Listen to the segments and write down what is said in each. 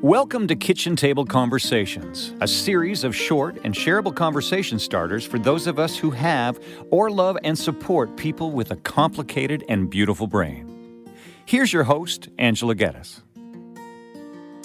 Welcome to Kitchen Table Conversations, a series of short and shareable conversation starters for those of us who have or love and support people with a complicated and beautiful brain. Here's your host, Angela Geddes.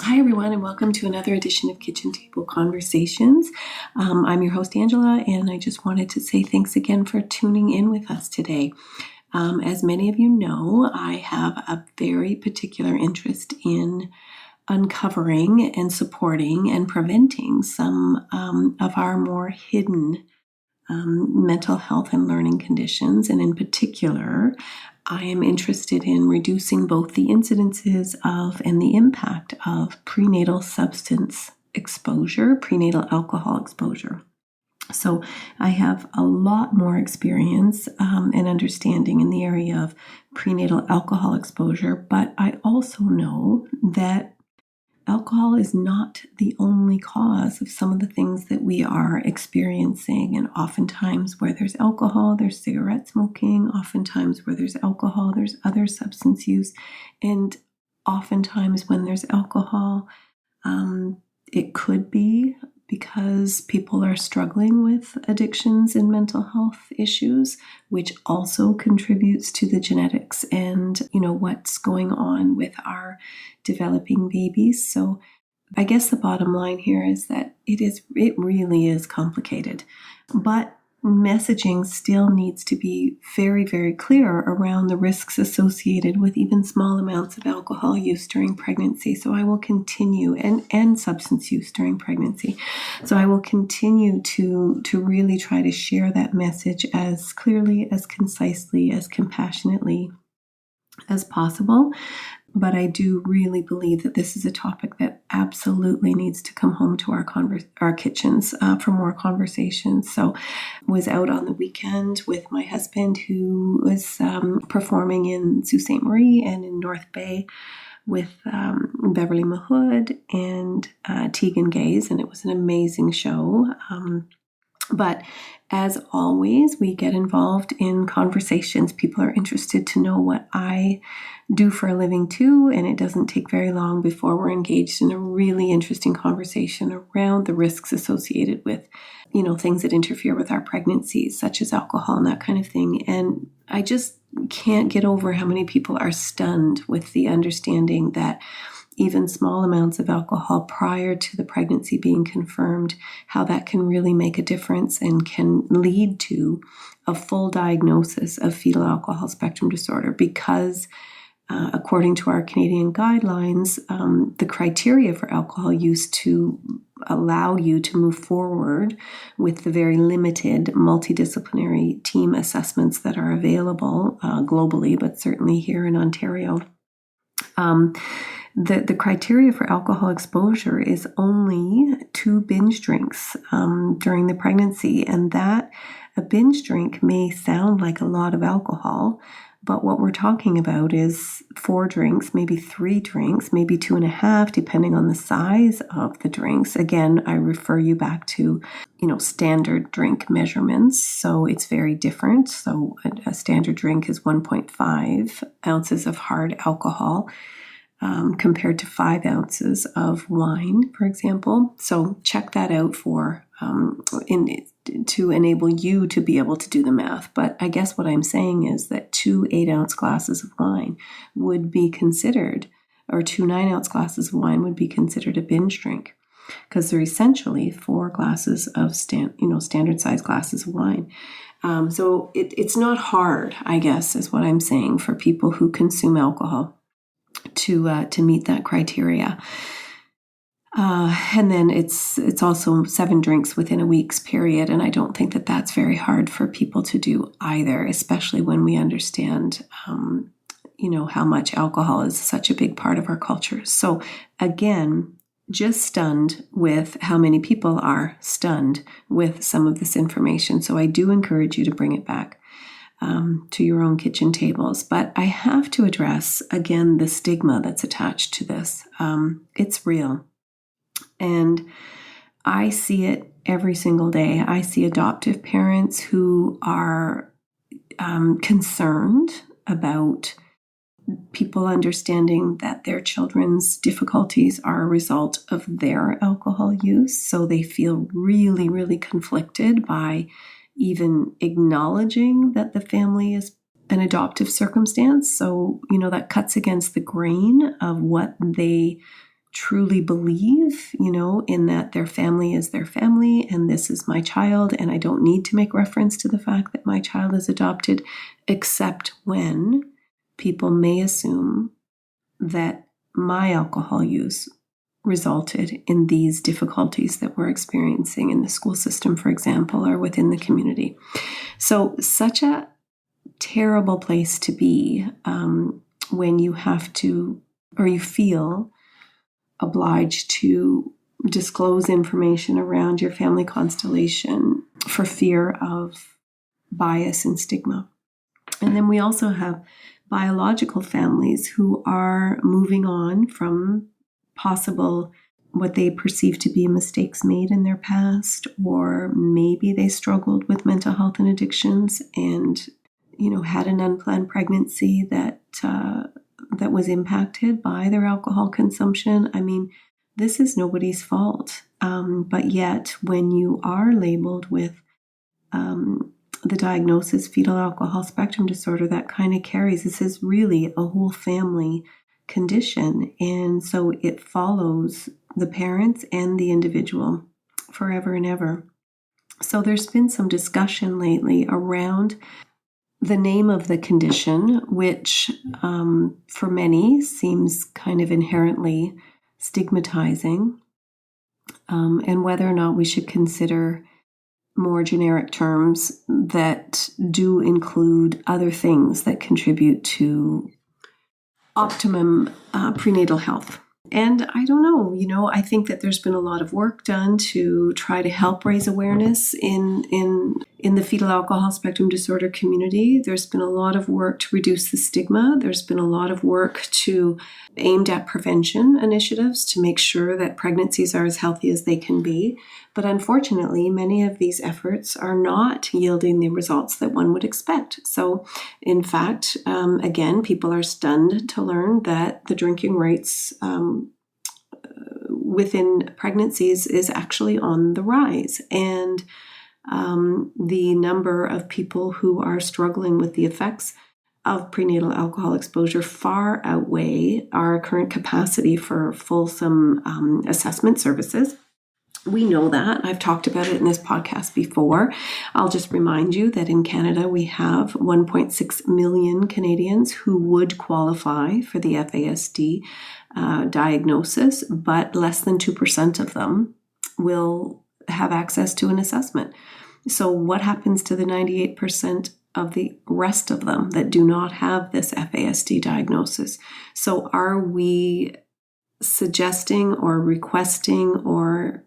Hi, everyone, and welcome to another edition of Kitchen Table Conversations. I'm your host, Angela, and I just wanted to say thanks again for tuning in with us today. As many of you know, I have a very particular interest in uncovering and supporting and preventing some of our more hidden mental health and learning conditions. And in particular, I am interested in reducing both the incidences of and the impact of prenatal substance exposure, prenatal alcohol exposure. So I have a lot more experience and understanding in the area of prenatal alcohol exposure, but I also know that alcohol is not the only cause of some of the things that we are experiencing. And oftentimes where there's alcohol, there's cigarette smoking. Oftentimes where there's alcohol, there's other substance use. And oftentimes when there's alcohol, it could be because people are struggling with addictions and mental health issues, which also contributes to the genetics and, what's going on with our developing babies. So I guess the bottom line here is that it really is complicated, but messaging still needs to be very, very clear around the risks associated with even small amounts of alcohol use during pregnancy. So I will continue, and substance use during pregnancy. So I will continue to really try to share that message as clearly, as concisely, as compassionately as possible. But I do really believe that this is a topic that absolutely needs to come home to our kitchens for more conversations. So I was out on the weekend with my husband, who was performing in Sault Ste. Marie and in North Bay with Beverly Mahood and Tegan Gaze, and it was an amazing show. But as always, we get involved in conversations. People are interested to know what I do for a living too, and it doesn't take very long before we're engaged in a really interesting conversation around the risks associated with, things that interfere with our pregnancies, such as alcohol and that kind of thing. And I just can't get over how many people are stunned with the understanding that even small amounts of alcohol prior to the pregnancy being confirmed, how that can really make a difference and can lead to a full diagnosis of fetal alcohol spectrum disorder. Because according to our Canadian guidelines, the criteria for alcohol use to allow you to move forward with the very limited multidisciplinary team assessments that are available globally, but certainly here in Ontario, the criteria for alcohol exposure is only 2 binge drinks during the pregnancy, and that a binge drink may sound like a lot of alcohol, but what we're talking about is 4 drinks, maybe 3 drinks, maybe 2.5, depending on the size of the drinks. Again, I refer you back to, standard drink measurements. So it's very different. So a standard drink is 1.5 ounces of hard alcohol, compared to 5 ounces of wine, for example. So check that out to enable you to be able to do the math. But I guess what I'm saying is that 2 8-ounce glasses of wine would be considered, or 2 9-ounce glasses of wine would be considered a binge drink, because they're essentially 4 glasses of standard size glasses of wine. So it's not hard, I guess, is what I'm saying, for people who consume alcohol to meet that criteria. And then it's also 7 drinks within a week's period. And I don't think that that's very hard for people to do either, especially when we understand, how much alcohol is such a big part of our culture. So again, just stunned with how many people are stunned with some of this information. So I do encourage you to bring it back to your own kitchen tables. But I have to address, again, the stigma that's attached to this. It's real. And I see it every single day. I see adoptive parents who are concerned about people understanding that their children's difficulties are a result of their alcohol use. So they feel really, really conflicted by even acknowledging that the family is an adoptive circumstance. So, that cuts against the grain of what they truly believe, in that their family is their family and this is my child, and I don't need to make reference to the fact that my child is adopted, except when people may assume that my alcohol use resulted in these difficulties that we're experiencing in the school system, for example, or within the community. So such a terrible place to be when you have to, or you feel obliged to disclose information around your family constellation for fear of bias and stigma. And then we also have biological families who are moving on from possible what they perceive to be mistakes made in their past, or maybe they struggled with mental health and addictions and had an unplanned pregnancy that was impacted by their alcohol consumption. I mean, this is nobody's fault. But yet, when you are labeled with the diagnosis fetal alcohol spectrum disorder, that kind of carries. This is really a whole family condition. And so it follows the parents and the individual forever and ever. So there's been some discussion lately around the name of the condition, which for many seems kind of inherently stigmatizing, and whether or not we should consider more generic terms that do include other things that contribute to optimum prenatal health. And I don't know, I think that there's been a lot of work done to try to help raise awareness in the fetal alcohol spectrum disorder community. There's been a lot of work to reduce the stigma. There's been a lot of work aimed at prevention initiatives to make sure that pregnancies are as healthy as they can be. But unfortunately, many of these efforts are not yielding the results that one would expect. So, in fact, again, people are stunned to learn that the drinking rates within pregnancies is actually on the rise. And the number of people who are struggling with the effects of prenatal alcohol exposure far outweigh our current capacity for fulsome assessment services. We know that. I've talked about it in this podcast before. I'll just remind you that in Canada, we have 1.6 million Canadians who would qualify for the FASD diagnosis, but less than 2% of them will have access to an assessment. So what happens to the 98% of the rest of them that do not have this FASD diagnosis? So are we suggesting or requesting or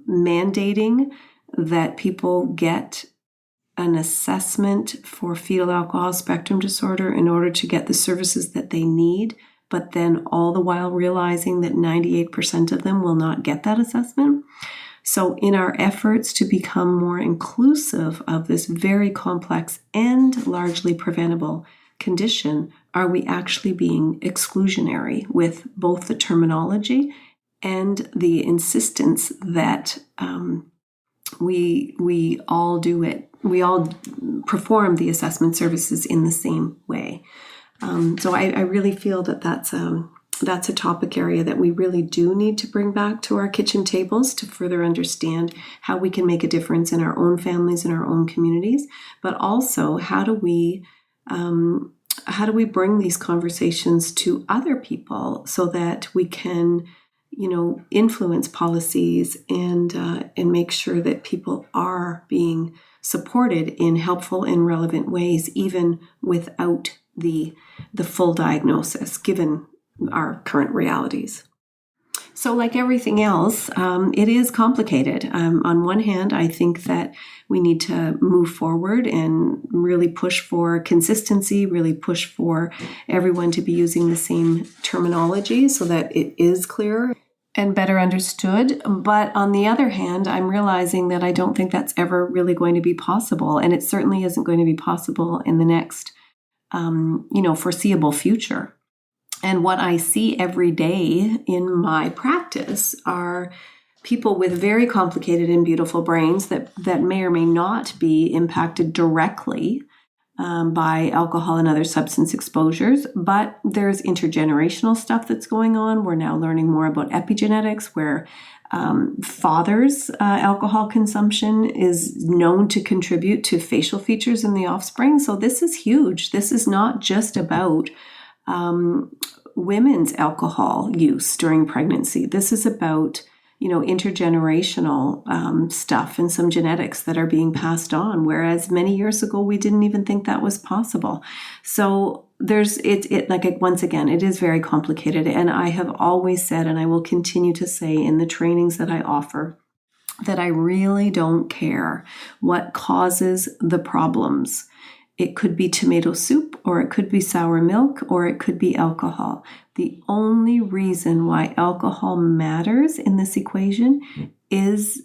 mandating that people get an assessment for fetal alcohol spectrum disorder in order to get the services that they need, but then all the while realizing that 98% of them will not get that assessment? So in our efforts to become more inclusive of this very complex and largely preventable condition, are we actually being exclusionary with both the terminology and the insistence that we all do it, we all perform the assessment services in the same way? So I really feel that that's a topic area that we really do need to bring back to our kitchen tables to further understand how we can make a difference in our own families and our own communities, but also how do we bring these conversations to other people so that we can influence policies and make sure that people are being supported in helpful and relevant ways, even without the full diagnosis, given our current realities. So like everything else, it is complicated. On one hand, I think that we need to move forward and really push for consistency, really push for everyone to be using the same terminology so that it is clearer and better understood. But on the other hand, I'm realizing that I don't think that's ever really going to be possible. And it certainly isn't going to be possible in the next foreseeable future. And what I see every day in my practice are people with very complicated and beautiful brains that may or may not be impacted directly by alcohol and other substance exposures, but there's intergenerational stuff that's going on. We're now learning more about epigenetics, where fathers' alcohol consumption is known to contribute to facial features in the offspring. So this is huge. This is not just about women's alcohol use during pregnancy. This is about intergenerational stuff and some genetics that are being passed on, whereas many years ago we didn't even think that was possible. So once again, it is very complicated, and I have always said, and I will continue to say in the trainings that I offer, that I really don't care what causes the problems. It could be tomato soup, or it could be sour milk, or it could be alcohol. The only reason why alcohol matters in this equation is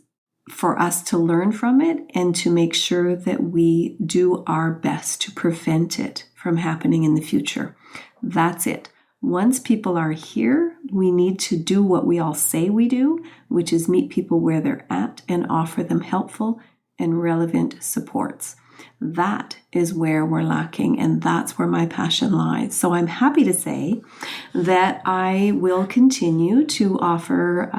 for us to learn from it and to make sure that we do our best to prevent it from happening in the future. That's it. Once people are here, we need to do what we all say we do, which is meet people where they're at and offer them helpful and relevant supports. That is where we're lacking, and that's where my passion lies. So I'm happy to say that I will continue to offer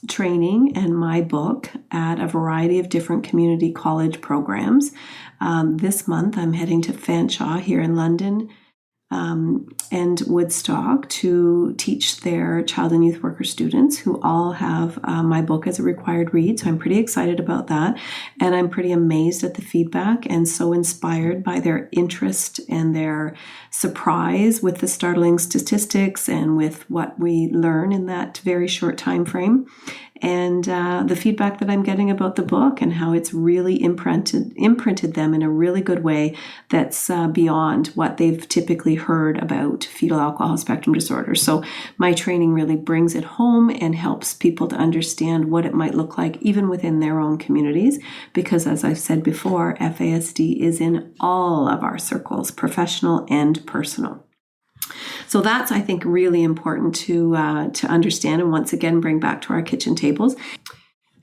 training and my book at a variety of different community college programs. This month I'm heading to Fanshawe here in London and Woodstock to teach their child and youth worker students, who all have my book as a required read. So I'm pretty excited about that. And I'm pretty amazed at the feedback and so inspired by their interest and their surprise with the startling statistics and with what we learn in that very short time frame. And the feedback that I'm getting about the book and how it's really imprinted them in a really good way that's beyond what they've typically heard about fetal alcohol spectrum disorder. So my training really brings it home and helps people to understand what it might look like even within their own communities, because as I've said before, FASD is in all of our circles, professional and personal. So that's, I think, really important to understand and once again bring back to our kitchen tables.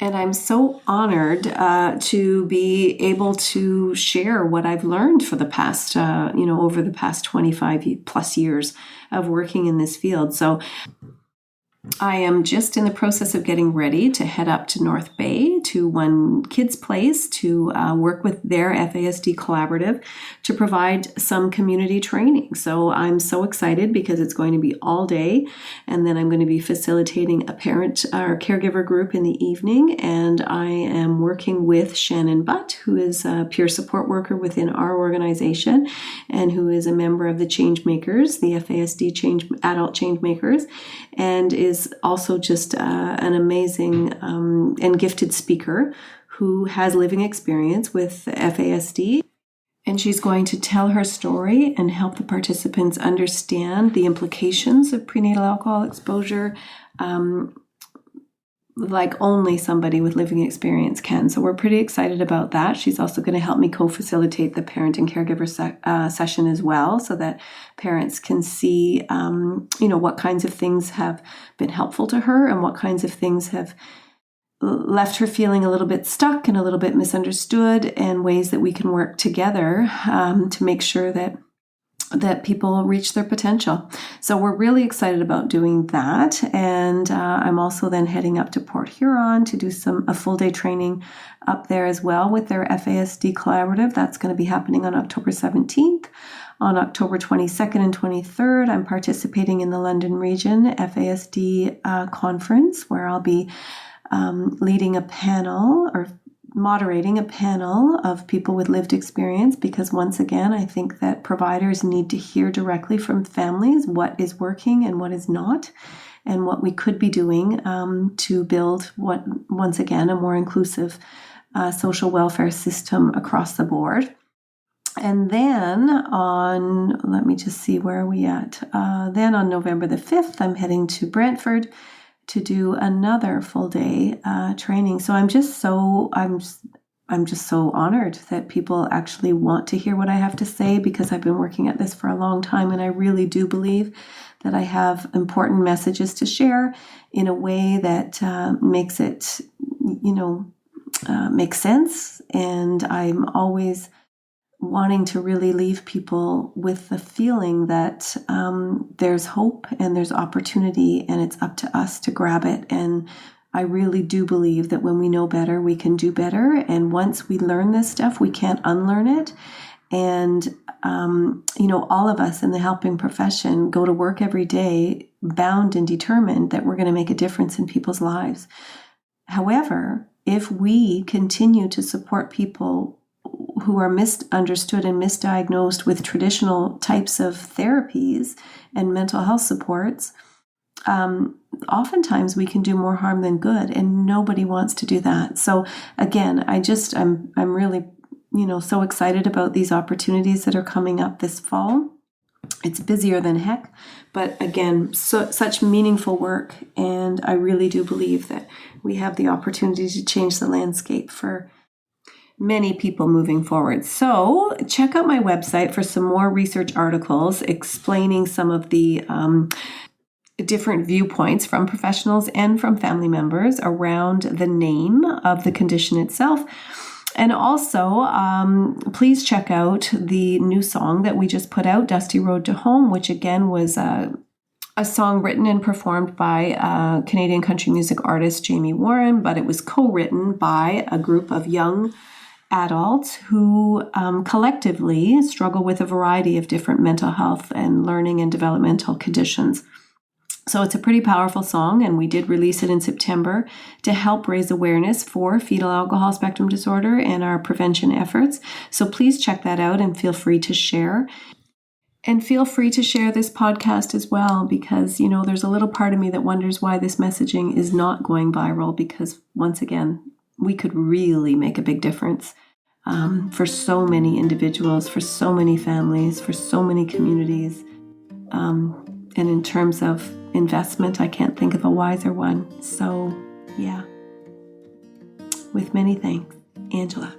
And I'm so honored to be able to share what I've learned for the past, over the past 25 plus years of working in this field. So I am just in the process of getting ready to head up to North Bay to One Kids Place to work with their FASD collaborative to provide some community training. So I'm so excited because it's going to be all day, and then I'm going to be facilitating a parent or caregiver group in the evening, and I am working with Shannon Butt, who is a peer support worker within our organization and who is a member of the Change Makers, the FASD Adult Change Makers, and is also just an amazing and gifted speaker who has living experience with FASD. And she's going to tell her story and help the participants understand the implications of prenatal alcohol exposure like only somebody with living experience can. So we're pretty excited about that. She's also going to help me co-facilitate the parent and caregiver session as well, so that parents can see, what kinds of things have been helpful to her and what kinds of things have left her feeling a little bit stuck and a little bit misunderstood, and ways that we can work together to make sure that people reach their potential. So we're really excited about doing that. And I'm also then heading up to Port Huron to do a full day training up there as well with their FASD collaborative. That's going to be happening on October 17th. On October 22nd and 23rd, I'm participating in the London Region FASD conference, where I'll be leading a panel or moderating a panel of people with lived experience, because once again, I think that providers need to hear directly from families what is working and what is not, and what we could be doing to build once again, a more inclusive social welfare system across the board. And then let me just see, where are we at? Then on November the 5th, I'm heading to Brantford to do another full day training. So I'm I'm just so honored that people actually want to hear what I have to say, because I've been working at this for a long time, and I really do believe that I have important messages to share in a way that makes it, make sense. And I'm always wanting to really leave people with the feeling that there's hope and there's opportunity, and it's up to us to grab it. And I really do believe that when we know better, we can do better. And once we learn this stuff, we can't unlearn it. And, all of us in the helping profession go to work every day bound and determined that we're going to make a difference in people's lives. However, if we continue to support people who are misunderstood and misdiagnosed with traditional types of therapies and mental health supports, oftentimes we can do more harm than good, and nobody wants to do that. So again, I'm really, so excited about these opportunities that are coming up this fall. It's busier than heck, but again, such meaningful work. And I really do believe that we have the opportunity to change the landscape for many people moving forward. So check out my website for some more research articles explaining some of the different viewpoints from professionals and from family members around the name of the condition itself. And also, please check out the new song that we just put out, Dusty Road to Home, which again was a song written and performed by Canadian country music artist Jamie Warren, but it was co-written by a group of young adults who collectively struggle with a variety of different mental health and learning and developmental conditions. So it's a pretty powerful song, and we did release it in September to help raise awareness for fetal alcohol spectrum disorder and our prevention efforts. So please check that out and feel free to share. And feel free to share this podcast as well, because, there's a little part of me that wonders why this messaging is not going viral, because once again, we could really make a big difference for so many individuals, for so many families, for so many communities. And in terms of investment, I can't think of a wiser one. So, yeah. With many thanks, Angela.